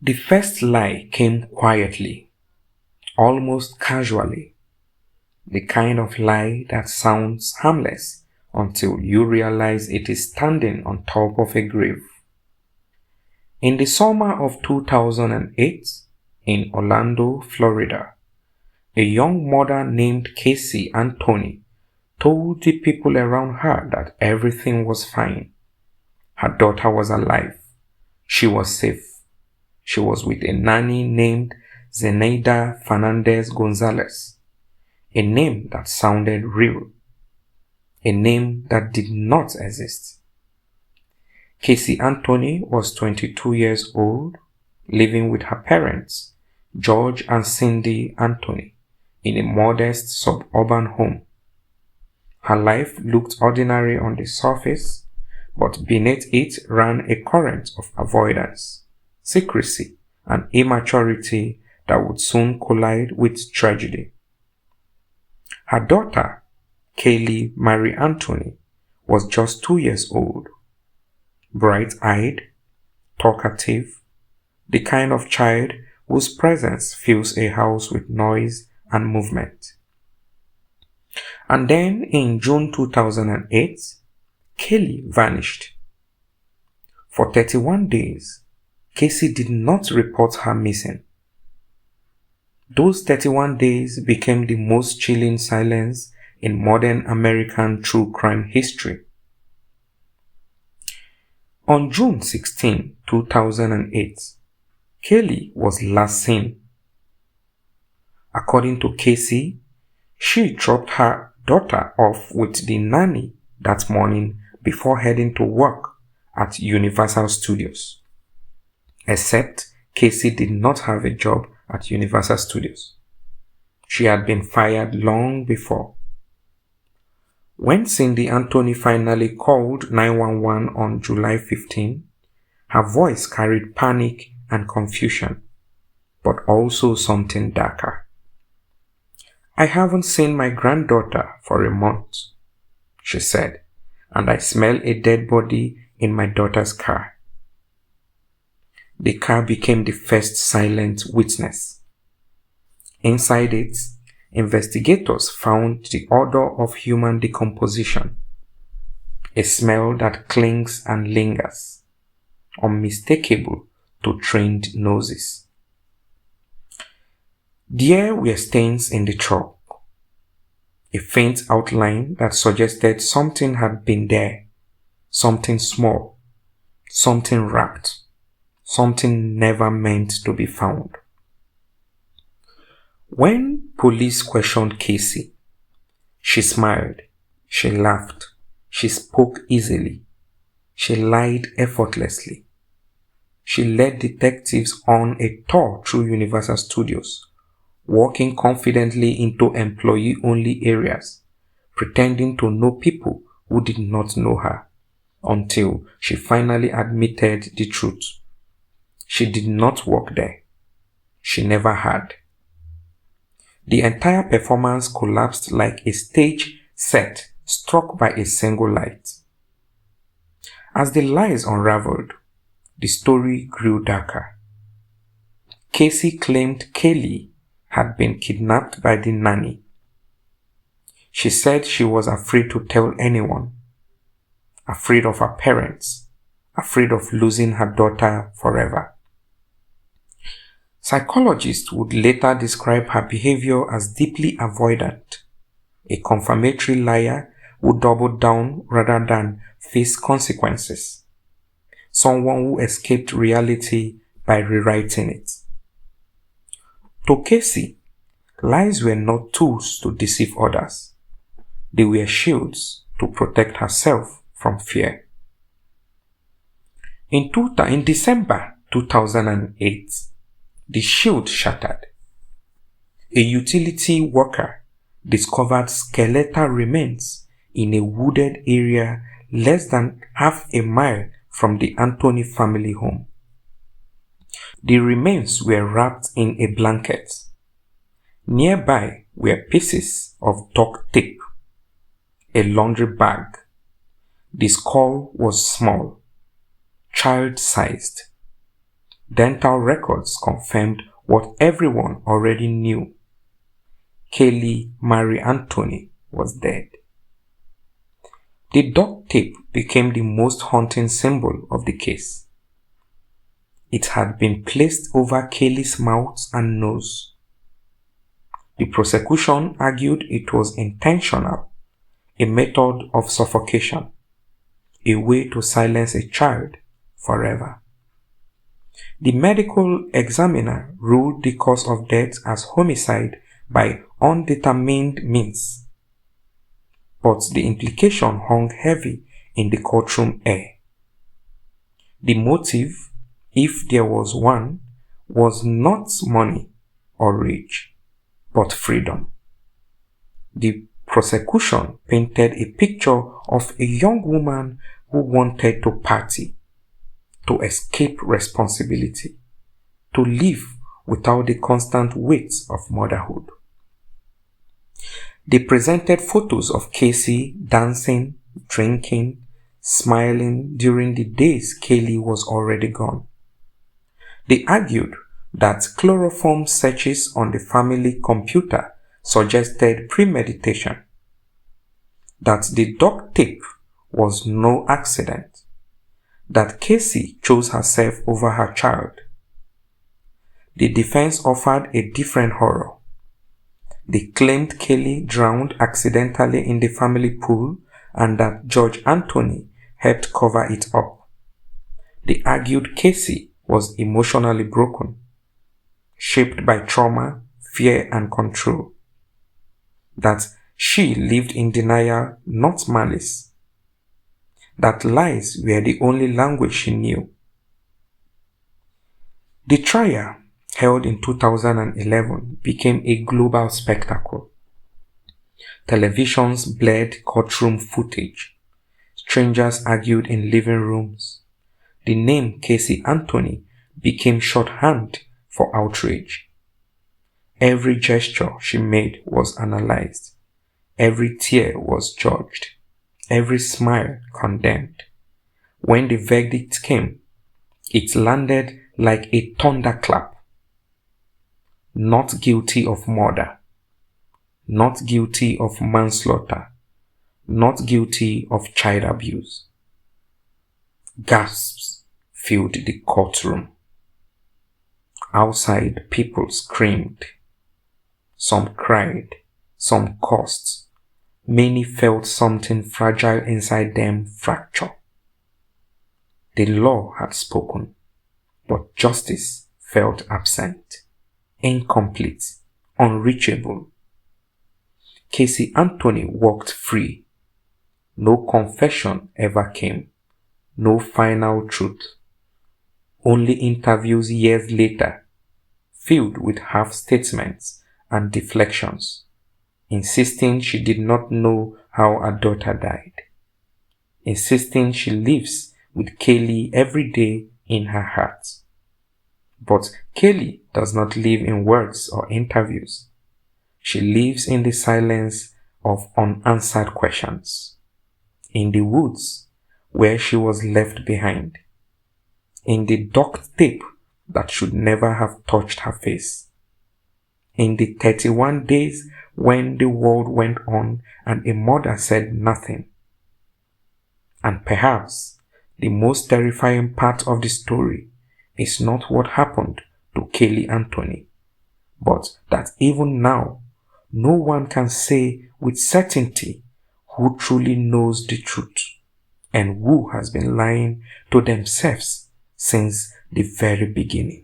The first lie came quietly, almost casually, the kind of lie that sounds harmless until you realize it is standing on top of a grave. In the summer of 2008, in Orlando, Florida, a young mother named Casey Anthony told the people around her that everything was fine. Her daughter was alive. She was safe. She was with a nanny named Zenaida Fernandez Gonzalez, a name that sounded real, a name that did not exist. Casey Anthony was 22 years old, living with her parents, George and Cindy Anthony, in a modest suburban home. Her life looked ordinary on the surface, but beneath it ran a current of avoidance, secrecy, and immaturity that would soon collide with tragedy. Her daughter, Caylee Marie Anthony, was just 2 years old, bright-eyed, talkative, the kind of child whose presence fills a house with noise and movement. And then in June 2008, Caylee vanished. For 31 days, Casey did not report her missing. Those 31 days became the most chilling silence in modern American true crime history. On June 16, 2008, Caylee was last seen. According to Casey, she dropped her daughter off with the nanny that morning before heading to work at Universal Studios. Except Casey did not have a job at Universal Studios. She had been fired long before. When Cindy Anthony finally called 911 on July 15, her voice carried panic and confusion, but also something darker. "I haven't seen my granddaughter for a month," she said, "and I smell a dead body in my daughter's car." The car became the first silent witness. Inside it, investigators found the odor of human decomposition, a smell that clings and lingers, unmistakable to trained noses. There were stains in the truck, a faint outline that suggested something had been there, something small, something wrapped, something never meant to be found. When police questioned Casey, she smiled, she laughed, she spoke easily, she lied effortlessly. She led detectives on a tour through Universal Studios, walking confidently into employee-only areas, pretending to know people who did not know her, until she finally admitted the truth. She did not work there. She never had. The entire performance collapsed like a stage set struck by a single light. As the lies unraveled, the story grew darker. Casey claimed Caylee had been kidnapped by the nanny. She said she was afraid to tell anyone, afraid of her parents, afraid of losing her daughter forever. Psychologists would later describe her behavior as deeply avoidant, a confirmatory liar who doubled down rather than face consequences, someone who escaped reality by rewriting it. To Casey, lies were not tools to deceive others. They were shields to protect herself from fear. In December 2008, the shield shattered. A utility worker discovered skeletal remains in a wooded area less than half a mile from the Anthony family home. The remains were wrapped in a blanket. Nearby were pieces of duct tape, a laundry bag. The skull was small, child-sized. Dental records confirmed what everyone already knew. Caylee Marie Anthony was dead. The duct tape became the most haunting symbol of the case. It had been placed over Caylee's mouth and nose. The prosecution argued it was intentional, a method of suffocation, a way to silence a child forever. The medical examiner ruled the cause of death as homicide by undetermined means, but the implication hung heavy in the courtroom air. The motive, if there was one, was not money or rage, but freedom. The prosecution painted a picture of a young woman who wanted to party, to escape responsibility, to live without the constant weight of motherhood. They presented photos of Casey dancing, drinking, smiling during the days Caylee was already gone. They argued that chloroform searches on the family computer suggested premeditation, that the duct tape was no accident, that Casey chose herself over her child. The defense offered a different horror. They claimed Caylee drowned accidentally in the family pool and that Judge Anthony helped cover it up. They argued Casey was emotionally broken, shaped by trauma, fear, and control. That she lived in denial, not malice. That lies were the only language she knew. The trial, held in 2011, became a global spectacle. Televisions blared courtroom footage. Strangers argued in living rooms. The name Casey Anthony became shorthand for outrage. Every gesture she made was analyzed. Every tear was judged. Every smile condemned. When the verdict came, it landed like a thunderclap. Not guilty of murder. Not guilty of manslaughter. Not guilty of child abuse. Gasps filled the courtroom. Outside, people screamed. Some cried. Some cursed. Many felt something fragile inside them fracture. The law had spoken, but justice felt absent, incomplete, unreachable. Casey Anthony walked free. No confession ever came. No final truth. Only interviews years later, filled with half statements and deflections, insisting she did not know how her daughter died, insisting she lives with Caylee every day in her heart. But Caylee does not live in words or interviews. She lives in the silence of unanswered questions, in the woods where she was left behind, in the duct tape that should never have touched her face, in the 31 days when the world went on and a mother said nothing. And perhaps the most terrifying part of the story is not what happened to Caylee Anthony, but that even now, no one can say with certainty who truly knows the truth and who has been lying to themselves since the very beginning.